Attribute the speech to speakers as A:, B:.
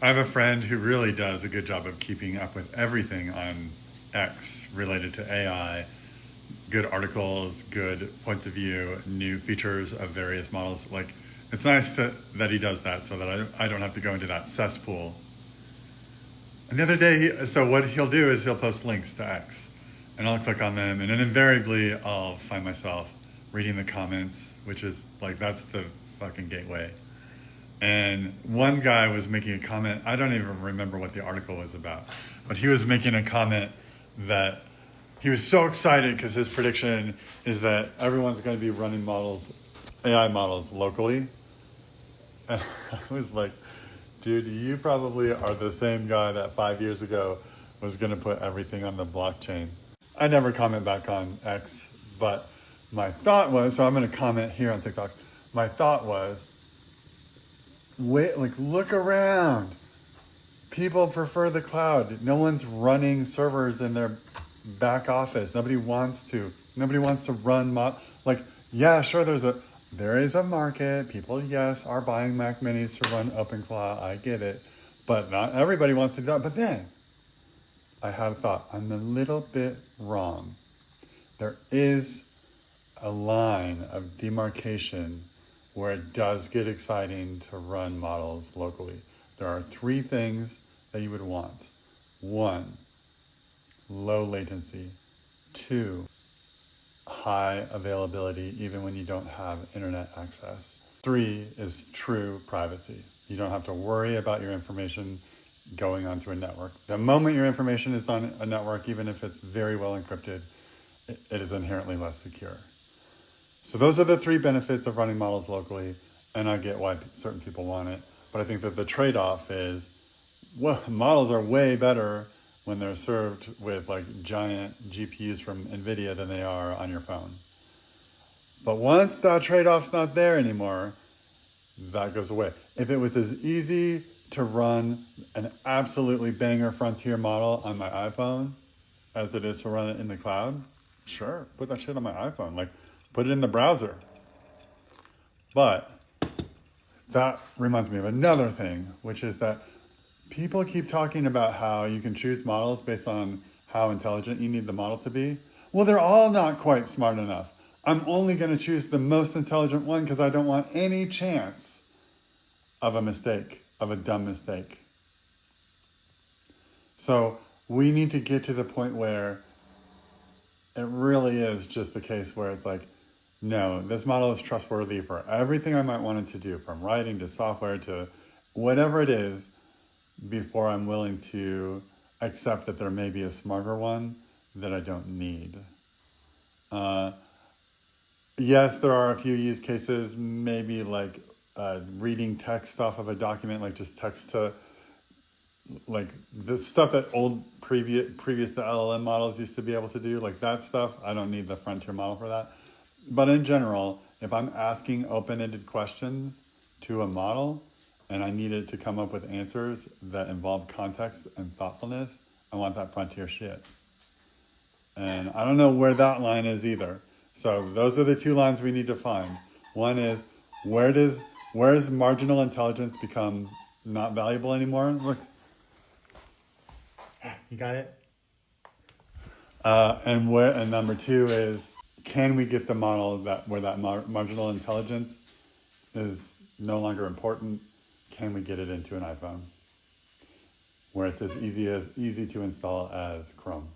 A: I have a friend who really does a good job of keeping up with everything on X related to AI, good articles, good points of view, new features of various models. Like, it's nice that he does that so that I don't have to go into that cesspool. And the other day, so what he'll do is he'll post links to X, and I'll click on them, and then invariably I'll find myself reading the comments, which is like, that's the fucking gateway. And one guy was making a comment, I don't even remember what the article was about, but he was making a comment that he was so excited because his prediction is that everyone's going to be running models, AI models locally. And I was like, dude, you probably are the same guy that 5 years ago was going to put everything on the blockchain. I never comment back on X, but my thought was, so I'm going to comment here on TikTok. My thought was, wait, like, look around. People prefer the cloud. No one's running servers in their back office. Nobody wants to. Nobody wants to run like, yeah, sure, there is a market. People, yes, are buying Mac Minis to run OpenClaw. I get it. But not everybody wants to do that. But then I had a thought. I'm a little bit wrong. There is a line of demarcation where it does get exciting to run models locally. There are three things that you would want. One, low latency. Two, high availability even when you don't have internet access. Three is true privacy. You don't have to worry about your information going onto a network. The moment your information is on a network, even if it's very well encrypted, it is inherently less secure. So those are the three benefits of running models locally, and I get why certain people want it. But I think that the trade-off is, well, models are way better when they're served with like giant GPUs from NVIDIA than they are on your phone. But once that trade-off's not there anymore, that goes away. If it was as easy to run an absolutely banger frontier model on my iPhone as it is to run it in the cloud, sure, put that shit on my iPhone. Like, put it in the browser. But that reminds me of another thing, which is that people keep talking about how you can choose models based on how intelligent you need the model to be. Well, they're all not quite smart enough. I'm only going to choose the most intelligent one because I don't want any chance of a mistake, of a dumb mistake. So we need to get to the point where it really is just a case where it's like, no, this model is trustworthy for everything I might want it to do, from writing to software to whatever it is, before I'm willing to accept that there may be a smarter one that I don't need. Yes, there are a few use cases, maybe like reading text off of a document, like just text to, like the stuff that old previous to LLM models used to be able to do, like that stuff. I don't need the frontier model for that. But in general, if I'm asking open-ended questions to a model and I need it to come up with answers that involve context and thoughtfulness, I want that frontier shit. And I don't know where that line is either. So those are the two lines we need to find. One is, where does marginal intelligence become not valuable anymore? Look, you got it? And number two is, can we get the model where that marginal intelligence is no longer important? Can we get it into an iPhone where it's as easy to install as Chrome?